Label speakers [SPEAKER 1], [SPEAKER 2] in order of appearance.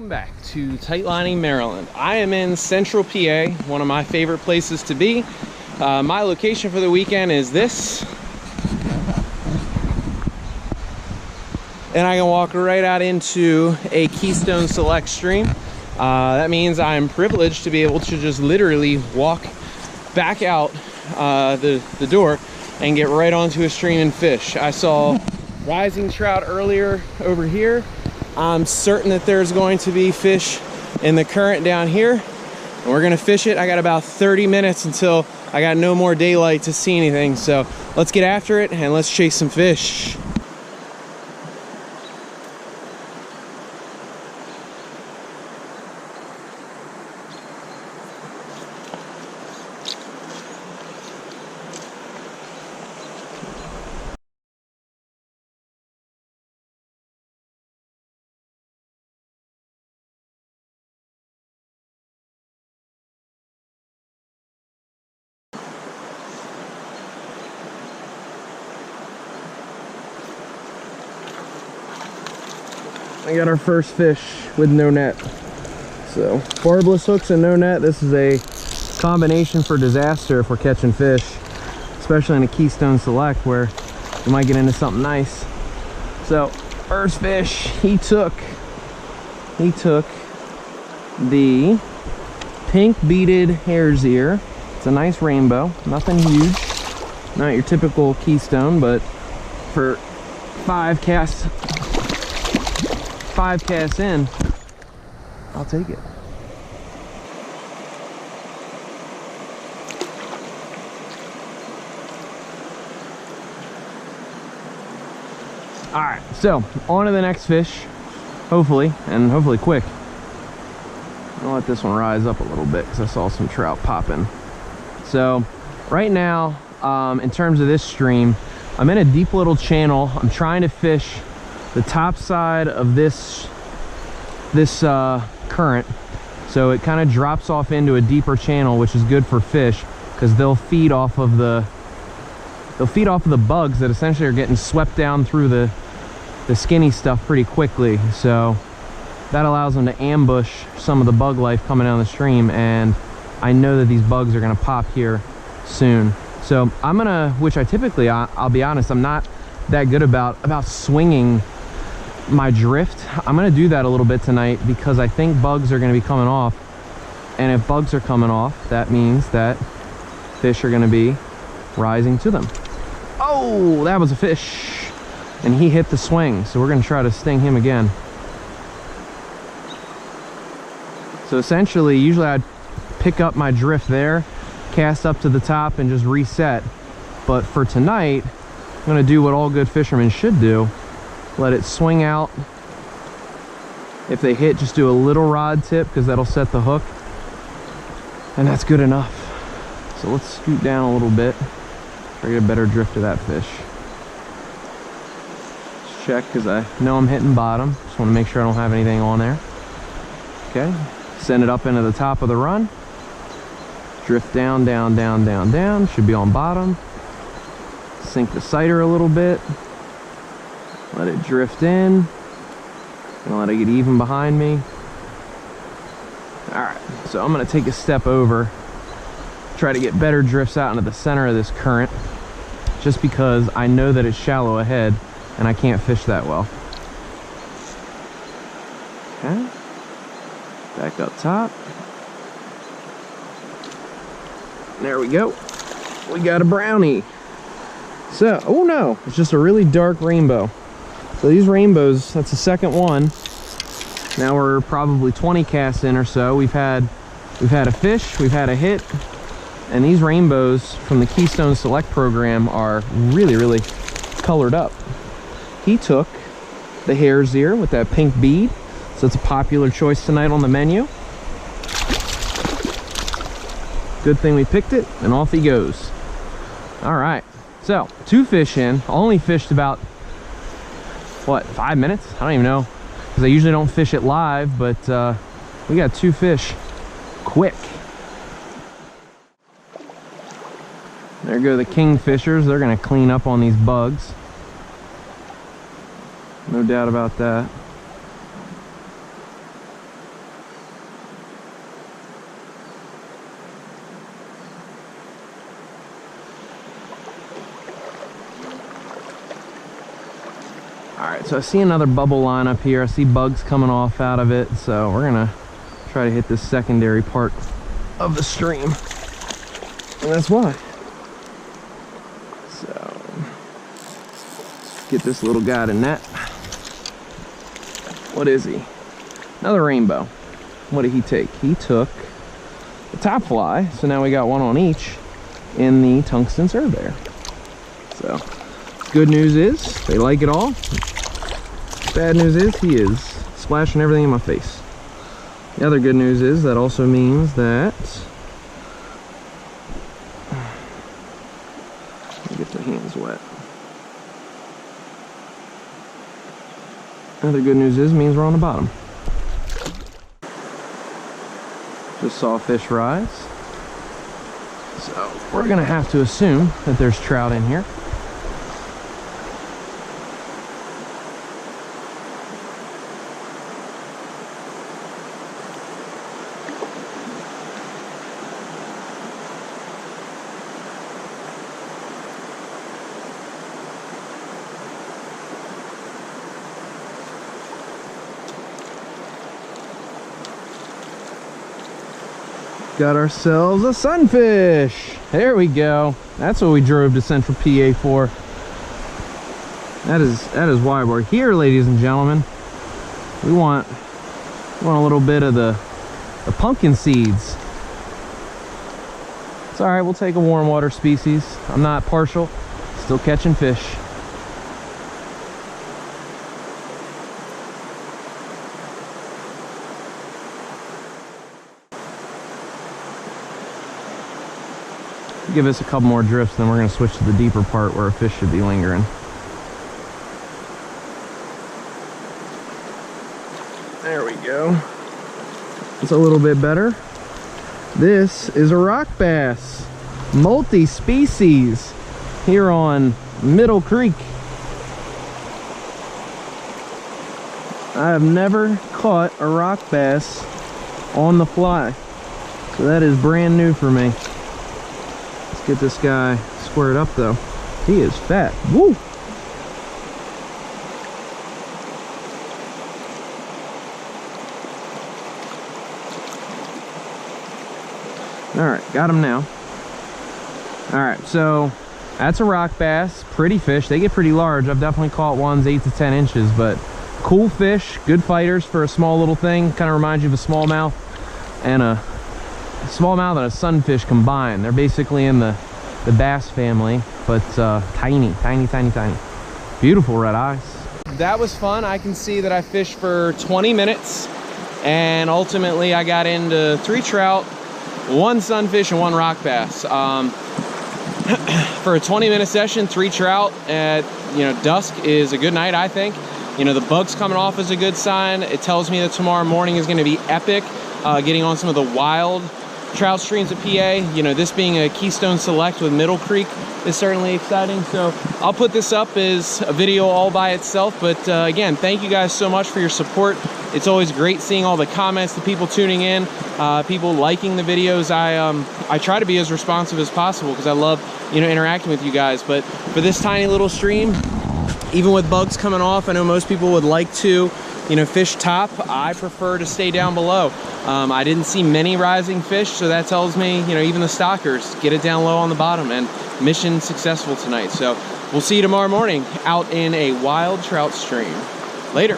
[SPEAKER 1] Welcome back to Tightlining, Maryland. I am in Central PA, one of my favorite places to be. My location for the weekend is this. And I can walk right out into a Keystone Select stream. That means I'm privileged to be able to just literally walk back out the door and get right onto a stream and fish. I saw rising trout earlier over here. I'm certain that there's going to be fish in the current down here, and we're gonna fish it. I got about 30 minutes until I got no more daylight to see anything, so let's get after it and let's chase some fish. I got our first fish with no net. So barbless hooks and no net. This is a combination for disaster if we're catching fish, especially in a Keystone Select where we might get into something nice. So first fish, he took the pink beaded hare's ear. It's a nice rainbow, nothing huge, not your typical Keystone, but for five casts in, I'll take it. All right, so on to the next fish, hopefully, and hopefully quick. I'll let this one rise up a little bit because I saw some trout popping. So right now, in terms of this stream, I'm in a deep little channel. I'm trying to fish the top side of this current, so it kind of drops off into a deeper channel, which is good for fish because they'll feed off of the bugs that essentially are getting swept down through the skinny stuff pretty quickly. So that allows them to ambush some of the bug life coming down the stream, and I know that these bugs are gonna pop here soon. So I'm gonna, which I typically, I'll be honest, I'm not that good about swinging my drift. I'm gonna do that a little bit tonight because I think bugs are gonna be coming off, and if bugs are coming off, that means that fish are gonna be rising to them. Oh, that was a fish, and he hit the swing, so we're gonna try to sting him again. So essentially, usually I'd pick up my drift there, cast up to the top, and just reset, but for tonight I'm gonna do what all good fishermen should do. Let it swing out. If they hit, just do a little rod tip because that'll set the hook, and that's good enough. So let's scoot down a little bit, try to get a better drift of that fish. Let's check because I know I'm hitting bottom. Just want to make sure I don't have anything on there. Okay, send it up into the top of the run. Drift down, down, down, down, down. Should be on bottom. Sink the sighter a little bit. Let it drift in, and let it get even behind me. All right, so I'm gonna take a step over, try to get better drifts out into the center of this current, just because I know that it's shallow ahead and I can't fish that well. Okay, back up top. There we go. We got a brownie. So, oh no, it's just a really dark rainbow. So these rainbows, that's the second one. Now we're probably 20 casts in or so. We've had a fish, we've had a hit, and these rainbows from the Keystone Select program are really, really colored up. He took the hare's ear with that pink bead, so it's a popular choice tonight on the menu. Good thing we picked it, and off he goes. All right, so 2 fish in. Only fished about, what, 5 minutes? I don't even know, because I usually don't fish it live, but we got 2 fish quick. There go the kingfishers. They're gonna clean up on these bugs, no doubt about that. right, so I see another bubble line up here. I see bugs coming off out of it, so we're gonna try to hit this secondary part of the stream, and that's why. So get this little guy to net. What is he? Another rainbow. What did he take? He took the top fly, so now we got one on each in the tungsten surveyor. So good news is they like it all. Bad news is he is splashing everything in my face. The other good news is that also means that get the hands wet. Another good news is means we're on the bottom. Just saw a fish rise. So we're gonna have to assume that there's trout in here. Got ourselves a sunfish. There we go. That's what we drove to Central PA for. That is why we're here, ladies and gentlemen. We want a little bit of the pumpkin seeds. It's all right. We'll take a warm water species. I'm not partial. Still catching fish. Give us a couple more drifts, then we're going to switch to the deeper part where a fish should be lingering. There we go. It's a little bit better. This is a rock bass, multi-species, here on Middle Creek. I have never caught a rock bass on the fly, so that is brand new for me. Get this guy squared up though. He is fat. Woo! Alright, got him now. Alright, so that's a rock bass. Pretty fish. They get pretty large. I've definitely caught ones 8 to 10 inches, but cool fish. Good fighters for a small little thing. Kind of reminds you of a smallmouth and a smallmouth and a sunfish combined. They're basically in the bass family, but tiny. Beautiful red eyes. That was fun. I can see that I fished for 20 minutes and ultimately I got into 3 trout, 1 sunfish, and 1 rock bass. For a 20-minute session, 3 trout at dusk is a good night, I think. The bugs coming off is a good sign. It tells me that tomorrow morning is going to be epic. Getting on some of the wild trout streams at PA. This being a Keystone Select with Middle Creek is certainly exciting. So I'll put this up as a video all by itself. But again, thank you guys so much for your support. It's always great seeing all the comments, the people tuning in, people liking the videos. I try to be as responsive as possible because I love interacting with you guys. But for this tiny little stream, even with bugs coming off, I know most people would like to fish top. I prefer to stay down below. I didn't see many rising fish, so that tells me, even the stockers, get it down low on the bottom, and mission successful tonight. So we'll see you tomorrow morning out in a wild trout stream. Later.